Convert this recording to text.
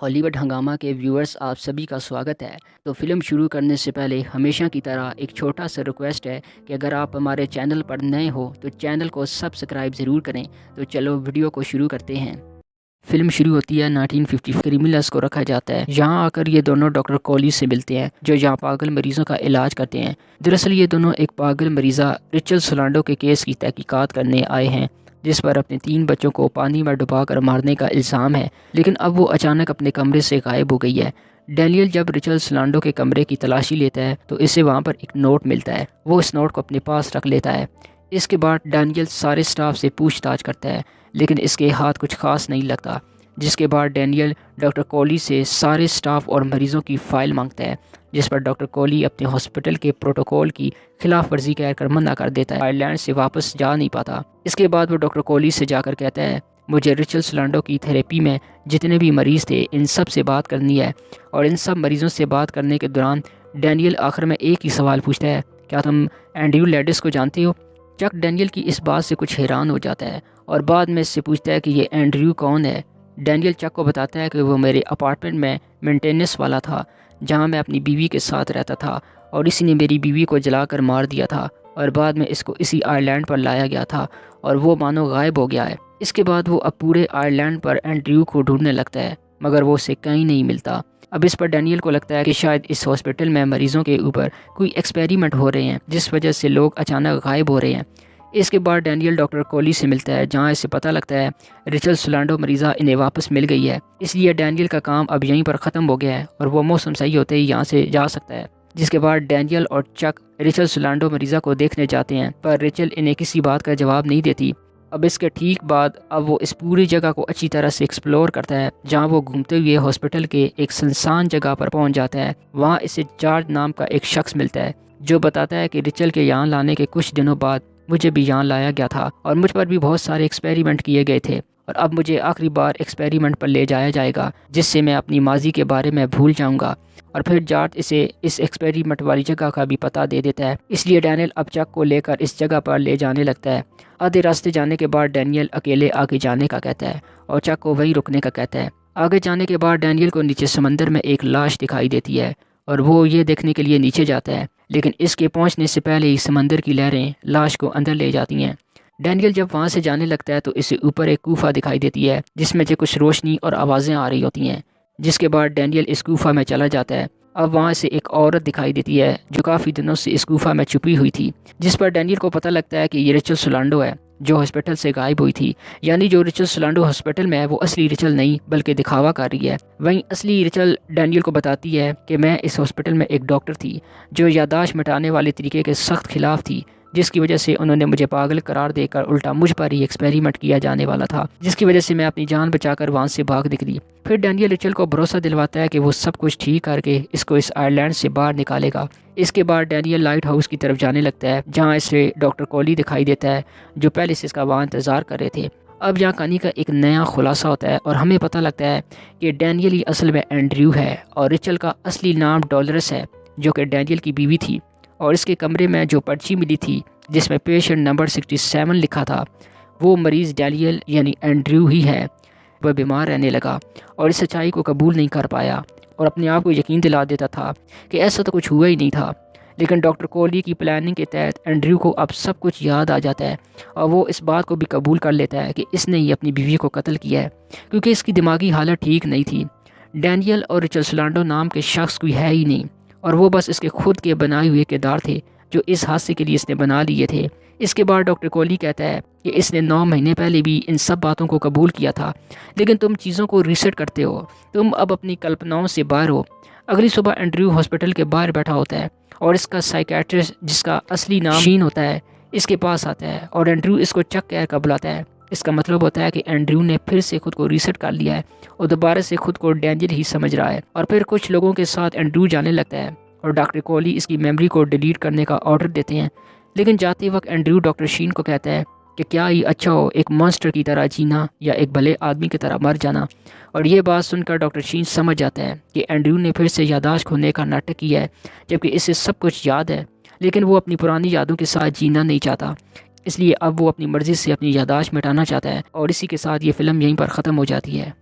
Hollywood हंगामा के viewers आप सभी का स्वागत है। तो फिल्म शुरू करने से पहले हमेशा की तरह एक छोटा सा रिक्वेस्ट है कि अगर आप हमारे चैनल पर नए हो तो चैनल को सब्सक्राइब ज़रूर करें। तो चलो वीडियो को शुरू करते हैं। फिल्म शुरू होती है 1950। क्रिमिनल्स को रखा जाता है। यहाँ आकर ये दोनों डॉक्टर कॉली से मिलते हैं जो यहाँ पागल मरीजों का इलाज करते हैं। दरअसल ये दोनों एक पागल मरीज़ा रिचल सोलांडो के केस की तहकीकात करने आए हैं जिस पर अपने 3 बच्चों को पानी में डुबाकर मारने का इल्ज़ाम है, लेकिन अब वो अचानक अपने कमरे से गायब हो गई है। डैनियल जब रिचल सोलांडो के कमरे की तलाशी लेता है तो इसे वहाँ पर एक नोट मिलता है। वो इस नोट को अपने पास रख लेता है। इसके बाद डैनियल सारे स्टाफ से पूछताछ करता है, लेकिन इसके हाथ कुछ खास नहीं लगता। जिसके बाद डैनियल डॉक्टर कॉली से सारे स्टाफ और मरीजों की फ़ाइल मांगता है, जिस पर डॉक्टर कॉली अपने हॉस्पिटल के प्रोटोकॉल की खिलाफ वर्जी कहकर मना कर देता है। आयरलैंड से वापस जा नहीं पाता। इसके बाद वो डॉक्टर कॉली से जाकर कहता है, मुझे रिचल सोलांडो की थेरेपी में जितने भी मरीज़ थे इन सब से बात करनी है। और इन सब मरीज़ों से बात करने के दौरान डैनियल आखिर में एक ही सवाल पूछता है, क्या तुम एंड्रयू लैडिस को जानते हो? चक डैनियल की इस बात से कुछ हैरान हो जाता है और बाद में इससे पूछता है कि ये एंड्रयू कौन है। डैनियल चक को बताता है कि वो मेरे अपार्टमेंट में मेंटेनेंस वाला था जहाँ मैं अपनी बीवी के साथ रहता था और इसी ने मेरी बीवी को जलाकर मार दिया था और बाद में इसको इसी आयरलैंड पर लाया गया था और वो मानो गायब हो गया है। इसके बाद वो अब पूरे आयरलैंड पर एंड्रयू को ढूंढने लगता है मगर वो उसे कहीं नहीं मिलता। अब इस पर डैनियल को लगता है कि शायद इस हॉस्पिटल में मरीजों के ऊपर कोई एक्सपेरिमेंट हो रहे हैं जिस वजह से लोग अचानक गायब हो रहे हैं। इसके बाद डैनियल डॉक्टर कॉली से मिलता है जहां इसे पता लगता है रिचल सोलांडो मरीज़ा इन्हें वापस मिल गई है। इसलिए डैनियल का काम अब यहीं पर ख़त्म हो गया है और वो मौसम सही होते ही यहाँ से जा सकता है। जिसके बाद डैनियल और चक रिचल सोलांडो मरीज़ा को देखने जाते हैं पर रिचल इन्हें किसी बात का जवाब नहीं देती। अब इसके ठीक बाद अब वो इस पूरी जगह को अच्छी तरह से एक्सप्लोर करता है जहाँ वो घूमते हुए हॉस्पिटल के एक सुनसान जगह पर पहुँच जाता है। वहाँ इसे जॉर्ज नाम का एक शख्स मिलता है जो बताता है कि रिचल के यहाँ लाने के कुछ दिनों बाद मुझे भी यहाँ लाया गया था और मुझ पर भी बहुत सारे एक्सपेरिमेंट किए गए थे और अब मुझे आखिरी बार एक्सपेरिमेंट पर ले जाया जाएगा जिससे मैं अपनी माजी के बारे में भूल जाऊंगा। और फिर जॉर्ज इसे इस एक्सपेरिमेंट वाली जगह का भी पता दे देता है। इसलिए डैनियल अब चक को लेकर इस जगह पर ले जाने लगता है। आधे रास्ते जाने के बाद डैनियल अकेले आगे जाने का कहता है और चक को वहीं रुकने का कहता है। आगे जाने के बाद डैनियल को नीचे समंदर में एक लाश दिखाई देती है और वो ये देखने के लिए नीचे जाता है, लेकिन इसके पहुंचने से पहले ही समंदर की लहरें लाश को अंदर ले जाती हैं। डैनियल जब वहां से जाने लगता है तो इसे ऊपर एक गुफा दिखाई देती है जिसमें से कुछ रोशनी और आवाज़ें आ रही होती हैं। जिसके बाद डैनियल इस गुफा में चला जाता है। अब वहाँ से एक औरत दिखाई देती है जो काफ़ी दिनों से इस गुफा में छुपी हुई थी, जिस पर डैनियल को पता लगता है कि ये रिचल सोलांडो है जो हॉस्पिटल से गायब हुई थी। यानी जो रिचल सोलांडो हॉस्पिटल में है वो असली रिचल नहीं बल्कि दिखावा कर रही है। वहीं असली रिचल डैनियल को बताती है कि मैं इस हॉस्पिटल में एक डॉक्टर थी जो याददाश्त मिटाने वाले तरीके के सख्त खिलाफ थी, जिसकी वजह से उन्होंने मुझे पागल करार देकर उल्टा मुझ पर ही एक्सपेरिमेंट किया जाने वाला था, जिसकी वजह से मैं अपनी जान बचाकर वहाँ से भाग निकली। फिर डैनियल रिचल को भरोसा दिलवाता है कि वो सब कुछ ठीक करके इसको इस आयरलैंड से बाहर निकालेगा। इसके बाद डैनियल लाइट हाउस की तरफ जाने लगता है जहाँ इसे डॉक्टर कॉली दिखाई देता है जो पहले से इसका वहाँ इंतज़ार कर रहे थे। अब यहाँ कहानी का एक नया खुलासा होता है और हमें पता लगता है कि डैनियल ही असल में एंड्रयू है और रिचल का असली नाम डॉलरस है जो कि डैनियल की बीवी थी। और इसके कमरे में जो पर्ची मिली थी जिसमें पेशेंट नंबर 67 लिखा था वो मरीज़ डैनियल यानी एंड्रयू ही है। वह बीमार रहने लगा और इस सच्चाई को कबूल नहीं कर पाया और अपने आप को यकीन दिला देता था कि ऐसा तो कुछ हुआ ही नहीं था। लेकिन डॉक्टर कॉली की प्लानिंग के तहत एंड्रयू को अब सब कुछ याद आ जाता है और वो इस बात को भी कबूल कर लेता है कि इसने ही अपनी बीवी को कत्ल किया है क्योंकि इसकी दिमागी हालत ठीक नहीं थी। डैनियल और रिचल सोलांडो नाम के शख्स कोई है ही नहीं और वो बस इसके खुद के बनाए हुए किरदार थे जो इस हादसे के लिए इसने बना लिए थे। इसके बाद डॉक्टर कॉली कहता है कि इसने 9 महीने पहले भी इन सब बातों को कबूल किया था, लेकिन तुम चीज़ों को रीसेट करते हो, तुम अब अपनी कल्पनाओं से बाहर हो। अगली सुबह एंड्रयू हॉस्पिटल के बाहर बैठा होता है और इसका साइकेट्रिस्ट जिसका असली नाम शीन होता है इसके पास आता है और एंड्रयू इसको चक कह कर बुलाता है। इसका मतलब होता है कि एंड्रयू ने फिर से खुद को रीसेट कर लिया है और दोबारा से खुद को डैनियल ही समझ रहा है। और फिर कुछ लोगों के साथ एंड्रयू जाने लगता है और डॉक्टर कॉली इसकी मेमोरी को डिलीट करने का ऑर्डर देते हैं, लेकिन जाते वक्त एंड्रयू डॉक्टर शीन को कहता है कि क्या ये अच्छा हो एक मॉन्स्टर की तरह जीना या एक भले आदमी की तरह मर जाना। और ये बात सुनकर डॉक्टर शीन समझ जाता है कि एंड्रयू ने फिर से याददाश्त खोने का नाटक किया है जबकि इसे सब कुछ याद है, लेकिन वो अपनी पुरानी यादों के साथ जीना नहीं चाहता। इसलिए अब वो अपनी मर्ज़ी से अपनी याददाश्त मिटाना चाहता है और इसी के साथ ये फ़िल्म यहीं पर ख़त्म हो जाती है।